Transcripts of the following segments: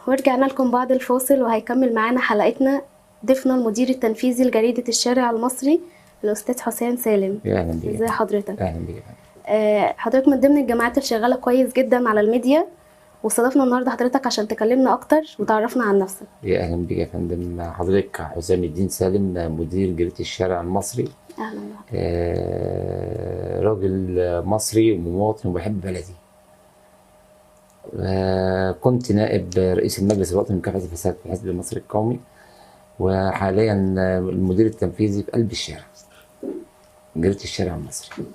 ورجعنا لكم بعد الفاصل وهيكمل معانا حلقتنا ضيفنا المدير التنفيذي لجريدة الشارع المصري الأستاذ حسام سالم. يا اهلا بيك. ازي حضرتك؟ اهلا بيك. حضرتك من ضمن الجامعات اللي شغالة كويس جدا على الميديا، واستضفنا النهارده حضرتك عشان تكلمنا أكتر وتعرفنا عن نفسك. يا اهلا بيك يا فندم. حضرتك حسام الدين سالم، مدير جريدة الشارع المصري. أهلا بك. راجل مصري ومواطن وبحب بلدي. كنت نائب رئيس المجلس الوطني لمكافحة الفساد في الحزب المصري القومي، وحاليا المدير التنفيذي في قلب الشارع، جريدة الشارع المصري.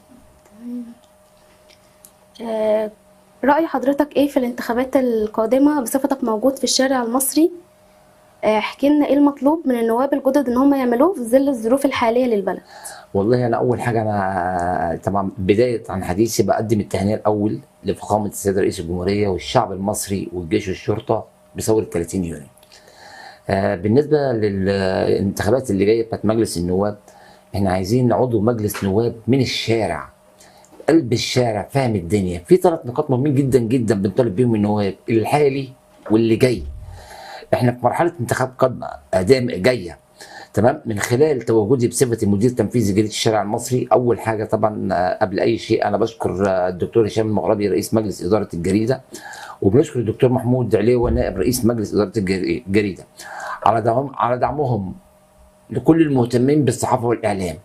رأي حضرتك ايه في الانتخابات القادمة بصفتك موجود في الشارع المصري؟ احكي لنا ايه المطلوب من النواب الجدد ان هم يعملوه في ظل الظروف الحالية للبلد. والله انا اول حاجه، انا طبعا بدايه عن حديثي بقدم التهنئه الاول لفخامه السيد رئيس الجمهوريه والشعب المصري والجيش والشرطه بثوره 30 يونيو. بالنسبه للانتخابات اللي جايه بتاعت مجلس النواب، احنا عايزين عضو مجلس نواب من الشارع، قلب الشارع، فاهم الدنيا. في 3 نقاط مهمين جدا جدا بنطالب بيهم النواب الحالي واللي جاي. احنا في مرحله انتخاب قادمه جايه، تمام، من خلال تواجدي بصفتي مدير تنفيذي جريدة الشارع المصري. اول حاجه طبعا قبل اي شيء انا بشكر الدكتور هشام المغربي رئيس مجلس اداره الجريده، وبنشكر الدكتور محمود عليوه نائب رئيس مجلس اداره الجريده على دعمهم لكل المهتمين بالصحافه والاعلام.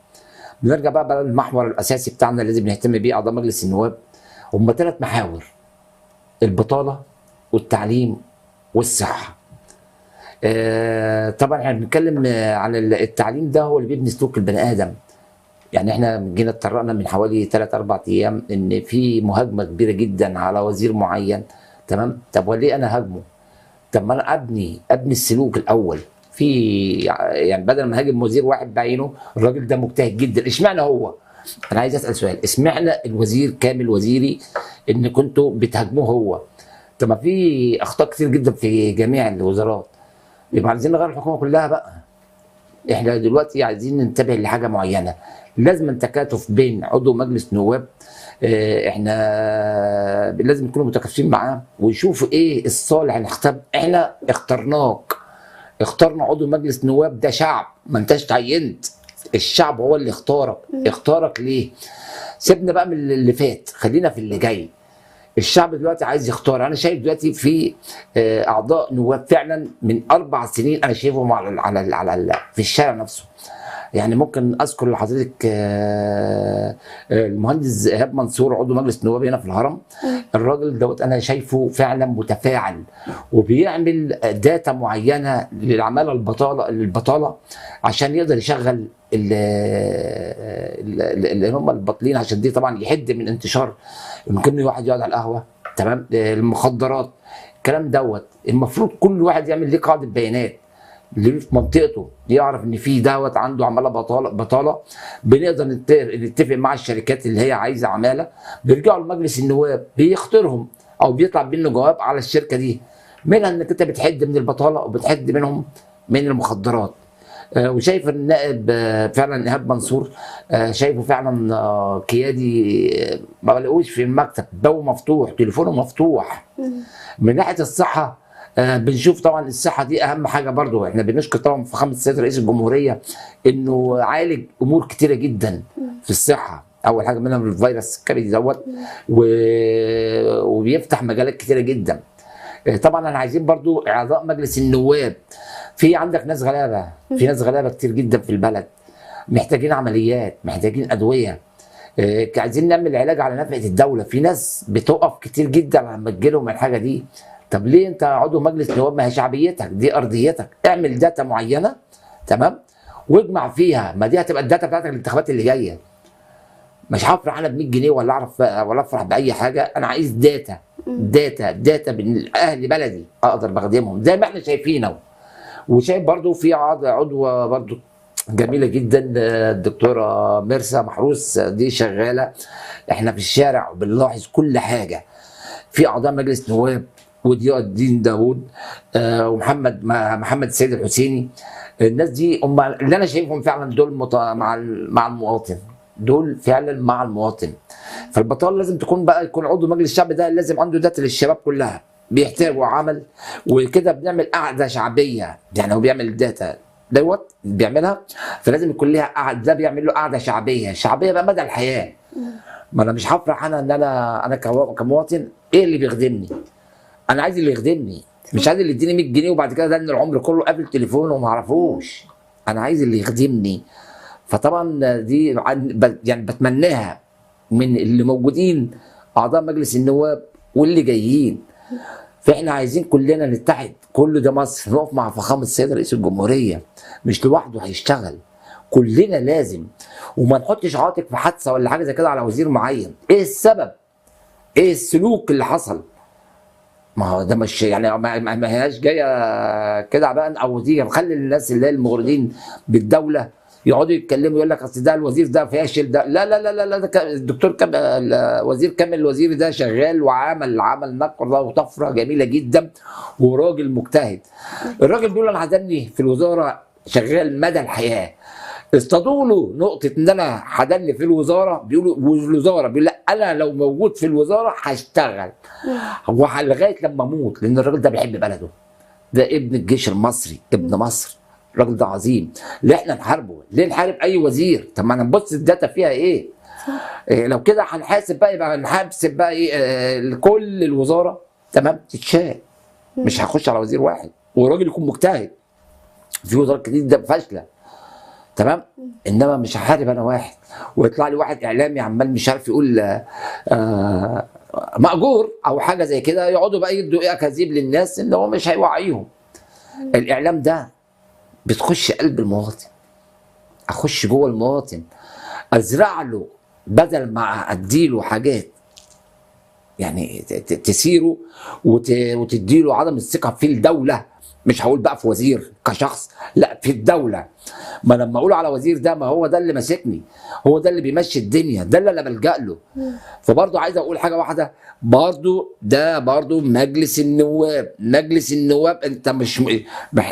بنرجع بقى للمحور الاساسي بتاعنا اللي لازم نهتم بيه اعضاء مجلس النواب. هم 3 محاور: البطاله والتعليم والصحه. طبعا احنا بنتكلم عن التعليم، ده هو اللي بيبني سلوك البني ادم. يعني احنا جينا اتطرقنا من حوالي 3-4 ايام ان في مهاجمه كبيره جدا على وزير معين، تمام. طب وليه انا هاجمه؟ طب ما انا ابني السلوك الاول. يعني بدل ما هاجم وزير واحد بعينه، الراجل ده مجتهد جدا، اشمعنى هو؟ انا عايز اسال سؤال، اشمعنى الوزير كامل وزيري ان كنتوا بتهاجموه هو؟ طب ما في اخطاء كتير جدا في جميع الوزارات. يبقى عايزين نغير الحكومه كلها بقى. احنا دلوقتي عايزين ننتبه لحاجه معينه، لازم تكاتف بين عضو مجلس نواب. احنا لازم نكونوا متكاتفين معاه ويشوفوا ايه الصالح. احنا اخترنا عضو مجلس نواب، ده شعب، ما انتش تعينت. الشعب هو اللي اختارك ليه؟ سيبنا بقى من اللي فات، خلينا في اللي جاي. الشعب دلوقتي عايز يختار. انا شايف دلوقتي في اعضاء نواب فعلا من 4 سنين انا شايفهم على في الشارع نفسه. يعني ممكن اذكر لحضرتك المهندس ايهاب منصور عضو مجلس نواب هنا في الهرم. الراجل دوت انا شايفه فعلا متفاعل وبيعمل داتا معينه للعماله البطاله عشان يقدر يشغل اللي هم الباطلين، عشان دي طبعا يحد من انتشار يمكن واحد يقعد على القهوه، تمام، المخدرات، الكلام دوت. المفروض كل واحد يعمل ليه قاعده بيانات اللي في منطقته، يعرف ان في دوت عنده عماله بطاله. بنقدر نتفق مع الشركات اللي هي عايزه عماله، بيرجعوا لمجلس النواب بيختارهم او بيطلع منه جواب على الشركه دي، منها انك انت بتحد من البطاله وبتحد منهم من المخدرات. وشايف النائب فعلا ايهاب منصور، شايفه فعلا قيادي، ما بلاقوش في المكتب، بابه مفتوح، تليفونه مفتوح. من ناحيه الصحه، بنشوف طبعا الصحه دي اهم حاجه برضو. احنا بنشكر طبعا فخامه السيد رئيس الجمهوريه انه عالج امور كتيره جدا في الصحه. اول حاجه منها الفيروس الكبدي دوت، وبيفتح مجالات كتيره جدا. طبعا انا عايزين برضو اعضاء مجلس النواب، في عندك ناس غلابه، في ناس غلابه كتير جدا في البلد، محتاجين عمليات، محتاجين ادويه. عايزين نعمل علاج على نفقه الدوله. في ناس بتقف كتير جدا لما تجيلهم الحاجه دي. طب ليه انت عضو مجلس نواب؟ ما هي شعبيتك دي، ارضيتك. اعمل داتا معينه، تمام، واجمع فيها. ما دي هتبقى الداتا بتاعتك الانتخابات اللي جايه. مش هفرح انا ب 100 جنيه ولا افرح باي حاجه. انا عايز داتا من اهل بلدي اقدر بخدمهم زي ما احنا شايفينه. وشايف برضو في عضوه برضو جميله جدا، الدكتوره ميرسا محروس، دي شغاله. احنا في الشارع وبنلاحظ كل حاجه. في اعضاء مجلس نواب وضياء الدين داوود، محمد السيد الحسيني. الناس دي هم اللي انا شايفهم فعلا دول مع المواطن، دول فعلا مع المواطن. فالبطاله لازم تكون بقى، يكون عضو مجلس الشعب ده لازم عنده داتا للشباب كلها. بيحترم وعمل. وكده بنعمل قعده شعبيه، يعني هو بيعمل الداتا دوت بيعملها، فلازم يكون ليها قعده، ده بيعمل له قعده شعبيه، شعبيه بقى مدى الحياه. ما انا مش هفرح انا ان انا كمواطن ايه اللي بيخدمني؟ انا عايز اللي يخدمني، مش عايز اللي يديني 100 جنيه وبعد كده ده ان العمر كله قافل تليفونه وما اعرفوش. انا عايز اللي يخدمني. فطبعا دي يعني بتمناها من اللي موجودين اعضاء مجلس النواب واللي جايين. فاحنا عايزين كلنا نتحد، كل ده مصر، نقف مع فخامه السيد رئيس الجمهوريه، مش لوحده هيشتغل، كلنا لازم. وما نحطش عاتق في حادثه ولا حاجه زي كده على وزير معين. ايه السبب؟ ايه السلوك اللي حصل؟ ما هو ده مش يعني ما هياش جايه كده بقى او دي نخلي الناس اللي هي المغردين بالدوله يقعدوا يتكلموا يقول لك اصل ده الوزير ده فاشل، ده لا لا لا لا, لا، ده الدكتور وزير كامل الوزير ده شغال وعمل نقله وطفره جميله جدا وراجل مجتهد. الراجل بيقول انا هدني في الوزاره شغال مدى الحياه. اصطادوا له نقطه ان انا هدني في الوزاره، بيقولوا الوزاره بيقول لا انا لو موجود في الوزاره هشتغل لغايه لما اموت، لان الراجل ده بيحب بلده، ده ابن الجيش المصري، ابن مصر، الراجل ده عظيم. ليه احنا نحاربه؟ ليه نحارب اي وزير؟ طب ما نبص الداتا فيها ايه؟ لو كده هنحاسب بقى، يبقى هنحاسب بقى ايه كل الوزاره تمام تتشال. مش هخش على وزير واحد والراجل يكون مجتهد. في وزارات كتير ده فاشله تمام، انما مش هحارب انا واحد ويطلع لي واحد اعلامي عمال مش عارف يقول مأجور او حاجه زي كده، يقعدوا بقى يدوا ايه اكاذيب للناس ان هو مش هيوعيهم. الاعلام ده بتخش قلب المواطن، اخش جوه المواطن ازرع له بدل ما اديله حاجات يعني تثيره وتديله عدم الثقه في الدوله. مش هقول بقى في وزير كشخص، لا في الدوله. ما لما اقول على وزير ده ما هو ده اللي ماسكني، هو ده اللي بيمشي الدنيا، ده اللي انا بلجأ له. فبرضه عايز اقول حاجه واحده، برضه ده برضه مجلس النواب، مجلس النواب انت مش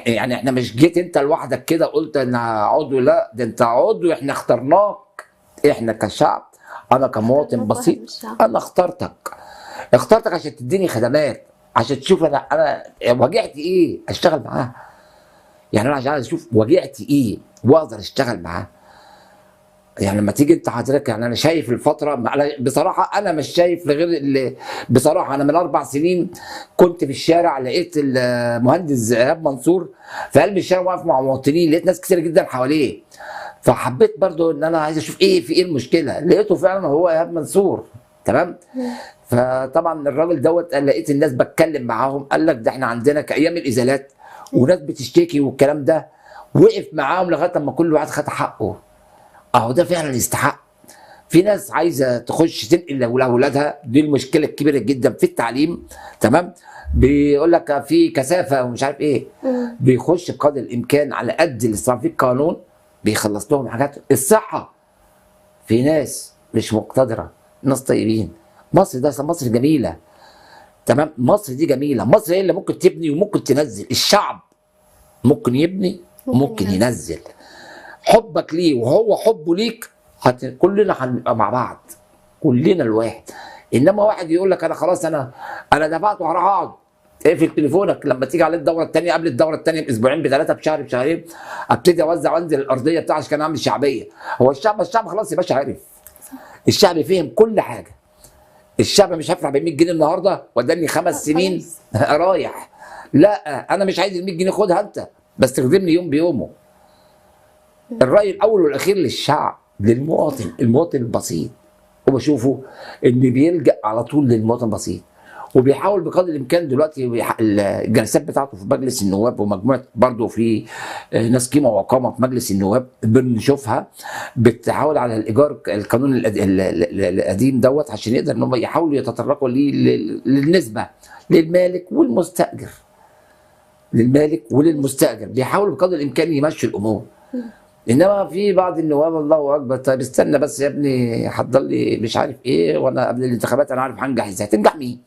يعني احنا مش جيت انت لوحدك كده قلت انا عضو، لا ده انت عضو، احنا اخترناك، احنا كشعب، انا كمواطن بسيط انا اخترتك عشان تديني خدمات، عشان تشوف انا وجعتي ايه اشتغل معاها. يعني انا عشان اشوف وجعتي ايه واقدر اشتغل معاه. يعني لما تيجي انت حضرتك، يعني انا شايف الفتره بصراحه انا مش شايف غير اللي بصراحه انا من 4 سنين كنت في الشارع لقيت المهندس ايهاب منصور في قلب الشارع واقف مع مواطنين، لقيت ناس كتير جدا حواليه، فحبيت برضو ان انا عايز اشوف ايه في ايه المشكله، لقيته فعلا هو ايهاب منصور تمام. فطبعا الراجل دوت لقيت الناس بتكلم معاهم، قال لك ده احنا عندنا كايام الازالات وناس بتشتكي والكلام ده، وقف معاهم لغايه اما كل واحد خد حقه. اهو ده فعلا يستحق. في ناس عايزه تخش تنقل لاولادها، دي المشكله الكبيره جدا في التعليم تمام. بيقول لك في كثافه ومش عارف ايه، بيخش بقدر الامكان على قد اللي صار في القانون بيخلص لهم حاجات. الصحه في ناس مش مقتدره، ناس طيبين. مصر ده مصر جميله تمام، مصر دي جميله، مصر هي اللي ممكن تبني وممكن تنزل، الشعب ممكن يبني وممكن ينزل. حبك ليه وهو حبه ليك كلنا هنبقى مع بعض، كلنا الواحد. انما واحد يقول لك انا خلاص انا دفعت وهروح اقعد، اقفل تليفونك لما تيجي عليه الدوره الثانيه، قبل الدوره الثانيه باسبوعين بثلاثه بشهر بشهرين ابتدي اوزع وانزل الارضيه بتاعتي عشان اعمل شعبيه. هو الشعب خلاص يا باشا عرف، الشعب فهم كل حاجه. الشعب مش هفرح ب 100 جنيه النهارده وداني 5 سنين رايح، لا انا مش عايز ال 100 جنيه خدها انت بس تخدمني يوم بيومه. الرأي الأول والأخير للشعب، للمواطن، المواطن البسيط، وبشوفه إن بيلجأ على طول للمواطن البسيط، وبيحاول بقدر الإمكان دلوقتي الجلسات بتاعته في مجلس النواب ومجموعة برضه في ناس قيمة وقامة في مجلس النواب بنشوفها بتحاول على الإيجار القانون القديم دوت عشان يقدر إن هم يحاولوا يتطرقوا للنسبة للمالك والمستأجر. للمالك وللمستأجر بيحاولوا بقدر الإمكان يمشوا الأمور. انما في بعض النواب الله اكبر، طيب استنى بس يا ابني حضر لي مش عارف ايه وانا قبل الانتخابات انا عارف هنجح ازاي. تنجح مين؟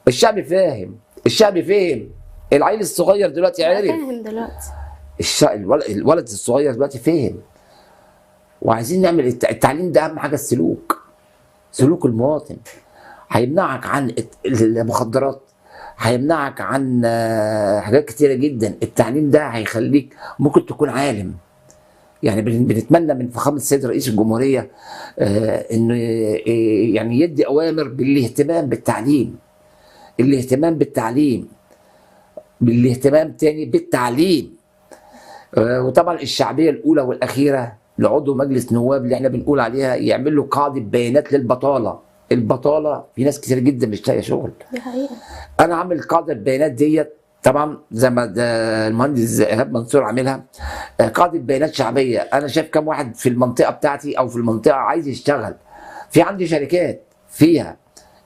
الشعب فاهم، الشعب فهم، العيل الصغير دلوقتي عارف، فاهم دلوقتي الولد الصغير دلوقتي فهم. وعايزين نعمل التعليم ده اهم حاجه، السلوك، سلوك المواطن هيمنعك عن المخدرات، هيمنعك عن حاجات كتيره جدا. التعليم ده هيخليك ممكن تكون عالم. يعني بنتمنى من فخامه السيد رئيس الجمهوريه انه يعني يدي اوامر بالاهتمام بالتعليم، الاهتمام بالتعليم، بالاهتمام تاني بالتعليم. وطبعا الشعبيه الاولى والاخيره لعضو مجلس نواب اللي احنا بنقول عليها يعمل له قاعده بيانات للبطاله. البطاله في ناس كتير جدا مش لاقيه شغل. دي حقيقة. انا عامل قاعده البيانات ديت طبعا زي ما المهندس ايهاب منصور عاملها، قاعده بيانات شعبيه. انا شايف كم واحد في المنطقه بتاعتي او في المنطقه عايز يشتغل. في عندي شركات فيها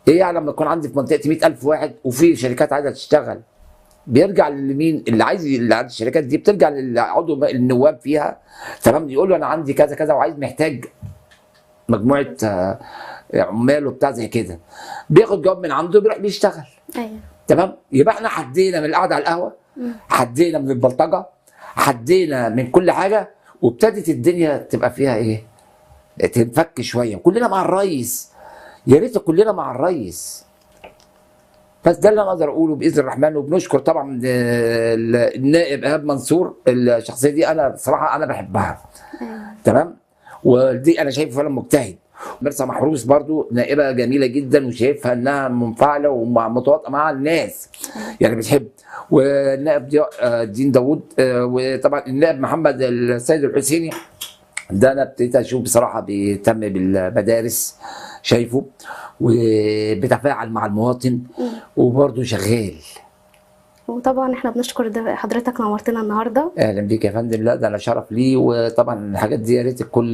ايه يعني لما يكون عندي في منطقتي 100,000 واحد وفي شركات عايزه تشتغل، بيرجع لمين اللي عاي اللي عند الشركات دي؟ بترجع للعضو النواب فيها، تمام، يقول له انا عندي كذا كذا وعايز محتاج مجموعه عمال وبتاع زي كده، بياخد جواب من عنده بيروح بيشتغل. ايوه. تمام، يبقى احنا حدينا من القعده على القهوه، حدينا من البلطجه، حدينا من كل حاجه، وابتدت الدنيا تبقى فيها ايه؟ تنفك شويه. كلنا مع الريس، يا ريت كلنا مع الريس. بس ده اللي انا اقدر اقوله باذن الرحمن. وبنشكر طبعا النائب ايهاب منصور، الشخصيه دي انا بصراحه انا بحبها. تمام، ودي انا شايفه فعلا مجتهد. مرسى محروس برضو نائبه جميله جدا، وشايفها انها منفعله ومتواطئه مع الناس، يعني بتحب. والنائب الدين داوود، وطبعا النائب محمد السيد الحسيني، ده انا ابتديت اشوف بصراحه بيهتم بالمدارس، شايفه وبيتفاعل مع المواطن وبرضه شغال. وطبعا احنا بنشكر حضرتك، نورتنا النهارده. اهلا بيك يا فندم. لا ده انا شرف لي. وطبعا الحاجات دي يا ريت الكل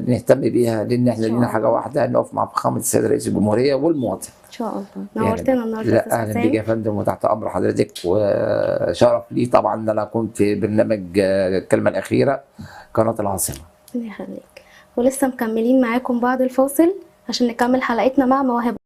نهتم بيها، لان احنا لينا حاجه واحده، نقف مع فخامه السيد رئيس الجمهوريه والمواطن. ان شاء الله. نورتنا النهارده. لا اهلا بيك يا فندم، وتحت امر حضرتك. وشرف لي طبعا ان انا اكون في برنامج الكلمه الاخيره قناه العاصمه. الله يخليك. ولسه مكملين معاكم بعد الفاصل عشان نكمل حلقتنا مع مواهب.